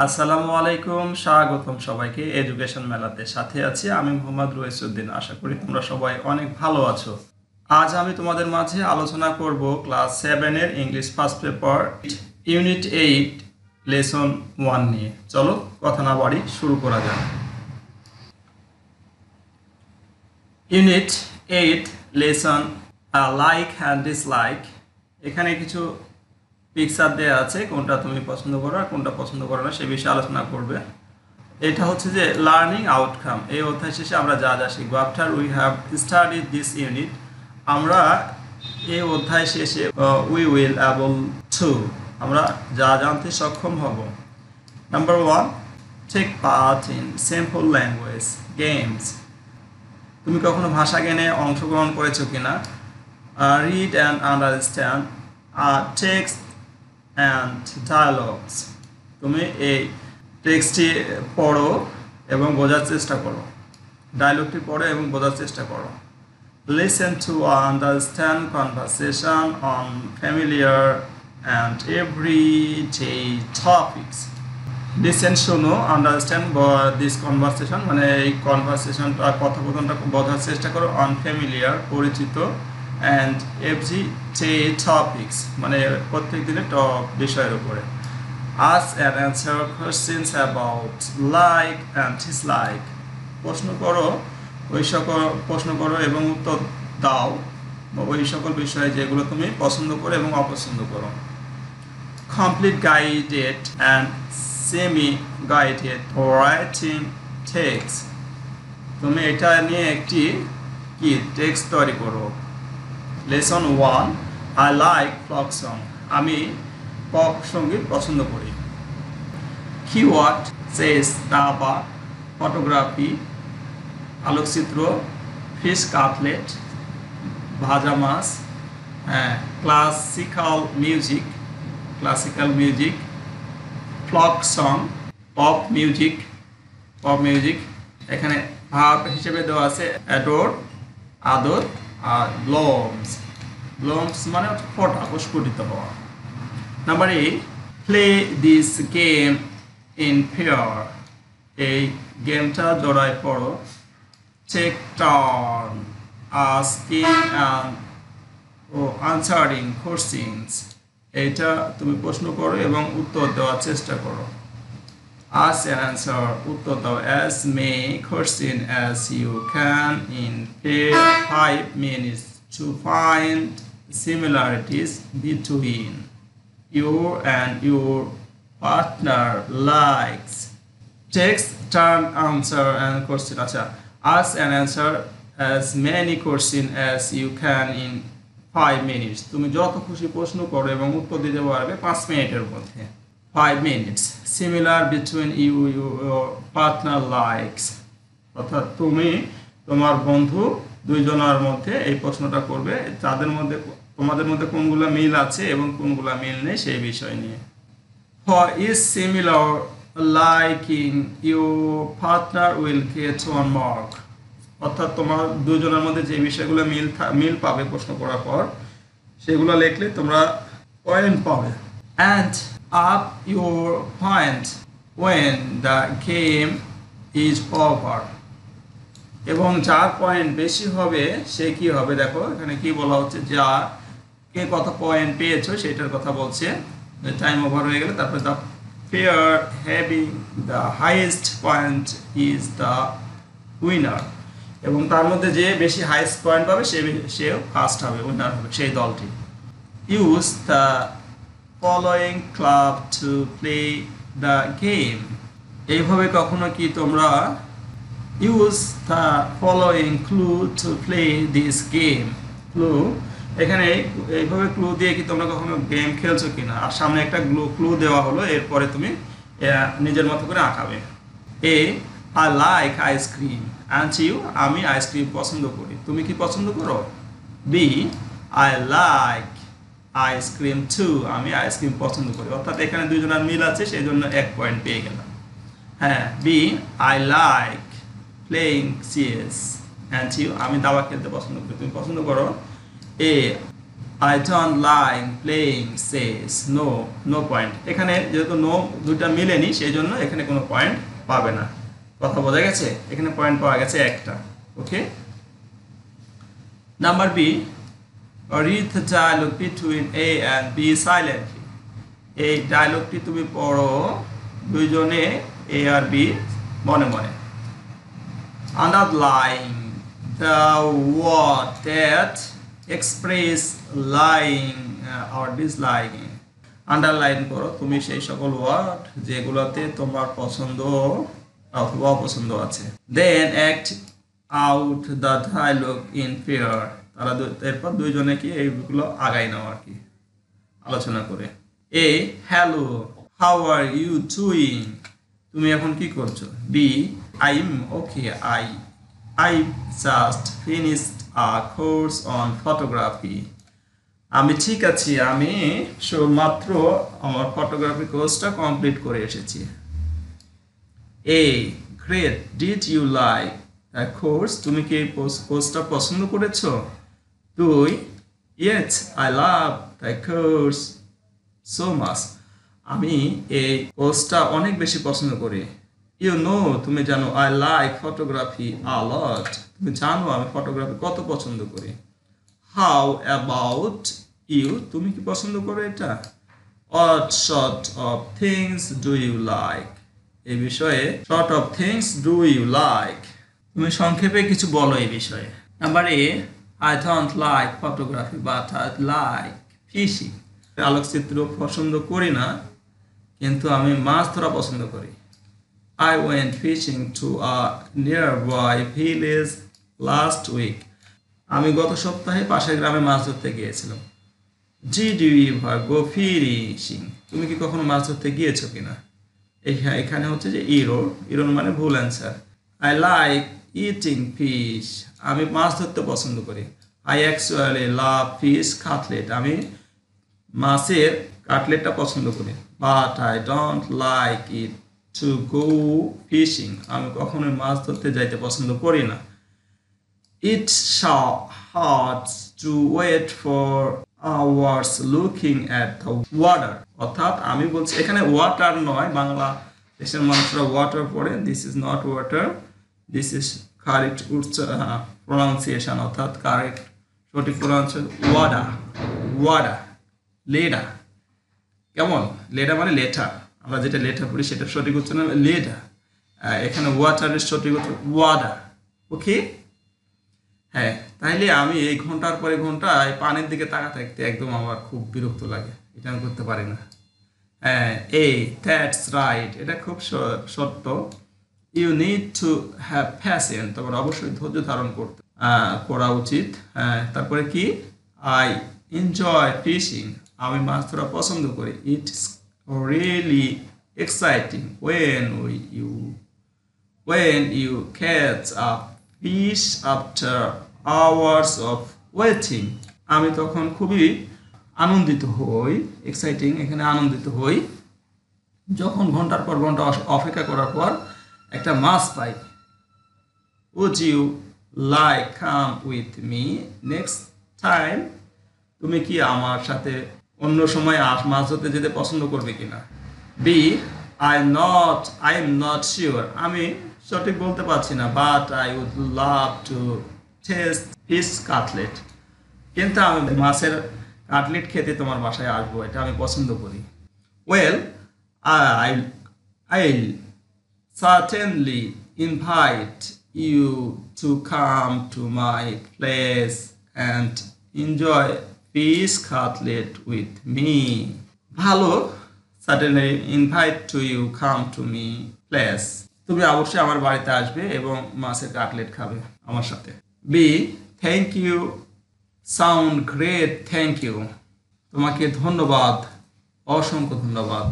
আসসালামু আলাইকুম, স্বাগতম সবাইকে এডুকেশন মেলাতে। সাথে আছি আমি মোহাম্মদ রইসুদ্দিন। আশা করি তোমরা সবাই অনেক ভালো আছো। আজ আমি তোমাদের মাঝে আলোচনা করব ক্লাস 7 এর English first paper unit 8 lesson 1 নিয়ে। চলো কথা না বাড়ি শুরু করা যাক। Unit 8 lesson like and dislike. এখানে কিছু পিকচার দেওয়া আছে, কোনটা তুমি পছন্দ করো আর কোনটা পছন্দ করো না সে বিষয়ে আলোচনা করবে। এটা হচ্ছে যে লার্নিং আউটকাম। এই অধ্যায় শেষে আমরা যা যা শিখবো। After we have studied this unit, আমরা এই অধ্যায় শেষে উই উইল এবল টু, আমরা যা জানতে সক্ষম হব। Number 1, take part in simple language games. তুমি কখনো ভাষা জ্ঞানে অংশগ্রহণ করেছো কিনা? Read and understand text and dialogues. তুমি এই টেক্সটটি পড়ো এবং বোঝার চেষ্টা করো, ডায়লগটি পড়ো এবং বোঝার চেষ্টা করো। Listen to understand conversation on familiar and everyday topics. Listen শোনো, আন্ডারস্ট্যান্ড দিস কনভারসেশন মানে এই কনভারসেশনটা কথোপকথনটা বোঝার চেষ্টা করো। আনফ্যামিলিয়ার পরিচিত, অ্যান্ড এভরিডে টপিকস মানে প্রত্যেক দিনের বিষয়ের উপরে। Ask and answer questions about like and dislike. প্রশ্ন করো এবং উত্তর দাও ওই সকল বিষয়ে যেগুলো তুমি পছন্দ করো এবং অপছন্দ করো। Complete guided and semi-guided writing text. তুমি এটা নিয়ে একটি টেক্সট তৈরি করো। Lesson 1, I like folk song. আমি পপ সঙ্গীত পছন্দ করি। কিওয়ার্ড সেস দাবা, ফটোগ্রাফি আলোকচিত্র, ফিশ কাটলেট ভাজা মাছ, classical music, folk song pop music. এখানে ভার্ব হিসেবে দেওয়া আছে অ্যাডোর আদর, আর ব্লমস মানে ফোটা প্রস্ফুটিত হওয়া। Number 8, play this game in pair. এই গেমটা জোড়ায় পড়ো। Take turn asking and answering questions. এইটা তুমি প্রশ্ন করো এবং উত্তর দেওয়ার চেষ্টা করো। Ask and answer, উত্তর দাও। As many questions as you can in 5 minutes to find similarities between you and your partner likes. Text, turn, answer and question. আচ্ছা, ask and answer as many questions as you can in 5 minutes. তুমি যত খুশি প্রশ্ন করো এবং উত্তর দিতে পারবে 5 মিনিটের মধ্যে। 5 minutes. Similar between you your partner likes. অর্থাৎ তুমি তোমার বন্ধু দুইজনের মধ্যে এই প্রশ্নটা করবে, তোমাদের মধ্যে কোনগুলো মিল আছে এবং কোনগুলো মিল নেই সেই বিষয় নিয়ে। For each similar liking your partner will get 1 mark. অর্থাৎ তোমার দুজনের মধ্যে যে বিষয়গুলো মিল পাবে প্রশ্ন করার পর সেগুলো লিখলে তোমরা পয়েন্ট পাবে। And up your point when the game is over. এবং যার পয়েন্ট বেশি হবে সে কি হবে, দেখো এখানে কি বলা হচ্ছে, যা কে কত পয়েন্ট পেয়েছো সেটার কথা বলছে। টাইম ওভার হয়ে গেলে তারপরে the pair having the highest point is the winner. এবং তার মধ্যে যে বেশি হাইয়েস্ট পয়েন্ট পাবে সেও ফার্স্ট হবে, উইনার হবে সেই দলটি। Use the following club to play the game. এইভাবে কখনো কি তোমরা use the following clue to play this game. Clue এখানে এইভাবে ক্লু দিয়ে কি তোমরা কখনো গেম খেলছো কিনা, আর সামনে একটা ক্লু দেওয়া হলো, এরপরে তুমি নিজের মতো করে আঁকাবে। A, I like ice cream and you, আমি আইসক্রিম পছন্দ করি, তুমি কি পছন্দ করো? B, I like ice cream too, আমি আইসক্রিম পছন্দ করি। অর্থাৎ এখানে দুজনের মিল আছে সেই জন্য 1 পয়েন্ট পেয়ে গেলাম। হ্যাঁ, B, I like playing chess and you, আমি দাবা খেলতে পছন্দ করি, তুমি পছন্দ করো? এ, I don't like playing chess. No point. এখানে যেহেতু নো দুইটা মিলেনি সেই জন্য এখানে কোনো পয়েন্ট পাবে না। কথা বোঝা গেছে? এখানে পয়েন্ট পাওয়া গেছে একটা। Okay, number B, read the dialogue between A and B silently. এই ডায়লগটি তুমি পড়ো দুইজনে A আর B মনে মনে। Underline the word that express lying or disliking. Underline করো তুমি সেই সকল ওয়ার্ড যেগুলোতে তোমার পছন্দ অথবা অপছন্দ আছে। Then act out the dialogue in pair. তারা এরপর দুইজনে কি এইগুলো আগাই নাও আর কি আলোচনা করে। A, hello, how are you doing? তুমি এখন কি করছো? B, I'm okay. I just finished a course on photography. আমি ঠিক আছি, আমি মাত্র আমার ফটোগ্রাফি কোর্সটা কমপ্লিট করে এসেছি। A, great, did you like the course? তুমি কি কোর্সটা পছন্দ করেছো? 2, yes, I love the course so much. আমি এই কোর্সটা অনেক বেশি পছন্দ করি। You know, তুমি জানো, I like photography a lot. তুমি জানো আমি ফটোগ্রাফি কত পছন্দ করি। How about you? তুমি কি পছন্দ করো এটা? What sort of things do you like? এই বিষয়ে sort of things do you like? তুমি সংক্ষেপে কিছু বলো এই বিষয়ে। Number A, I don't like photography but I like fishing. আলোকচিত্র পছন্দ করি না কিন্তু আমি মাছ ধরা পছন্দ করি। I went fishing to a nearby village last week. আমি গত সপ্তাহে পাশের গ্রামে মাছ ধরতে গিয়েছিলাম। Did you ever go fishing? তুমি কি কখনো মাছ ধরতে গিয়েছো কিনা? এখানে হচ্ছে যে ইরোর মানে ভুল answer. I like eating fish. আমি মাছ ধরতে পছন্দ করি। I actually love fish cutlet. আমি মাছের কাটলেটটা পছন্দ করি। But I don't like it to go fishing. আমি কখনোই মাছ ধরতে যাইতে পছন্দ করি না। It's so hard to wait for hours looking at the water. অর্থাৎ আমি বলছি এখানে ওয়াটার নয়, বাংলা দেশের মানুষরা ওয়াটার পড়ে। This is not water, this is correct pronunciation, অর্থাৎ কারেক্ট সঠিক প্রনাউন্সিয়েশন ওয়াডা, ওয়াডা, লেডা। কেমন? লেডা মানে লেটার, আমরা যেটা লেটার পড়ি সেটা সঠিক উচ্চারণ লেডা। এখানে ওয়াটারের সঠিক উচ্চারণ ওয়াডা। ওকে, হ্যাঁ, তাইলে আমি এই ঘন্টার পরে ঘন্টা এই পানির দিকে তাকা থাকতে একদম আমার খুব বিরক্ত লাগে, এটা আমি করতে পারি না। হ্যাঁ, দ্যাটস রাইট, এটা খুব সত্য। You need to have patience, তোমার অবশ্যই ধৈর্য ধারণ করা উচিত। হ্যাঁ, তারপরে কি? আই এনজয় ফিশিং, আমি মাছ ধরা পছন্দ করি। It's really exciting when you catch a fish after hours of waiting. আমি তখন খুবই আনন্দিত হই, এক্সাইটিং এখানে আনন্দিত হই, যখন ঘন্টার পর ঘন্টা অপেক্ষা করার পর একটা মাছ পাই। Would you like come with me next time? তুমি কি আমার সাথে অন্য সময় মাছ ধরতে যেতে পছন্দ করবে কিনা? B, I am not sure. আমি সঠিক বলতে পারছি না, but I would love to taste fish cutlet. কিন্তু আমি মাছের কাটলেট খেতে তোমার বাসায় আসবো, এটা আমি পছন্দ করি। Well, I'll certainly invite you to come to my place and enjoy fish cutlet with me. ভালো, certainly invite to you come to me place. তুমি অবশ্যই আমার বাড়িতে আসবে এবং মাছের কাটলেট খাবে আমার সাথে। B, thank you, sound great, thank you. তোমাকে ধন্যবাদ, অসংখ্য ধন্যবাদ।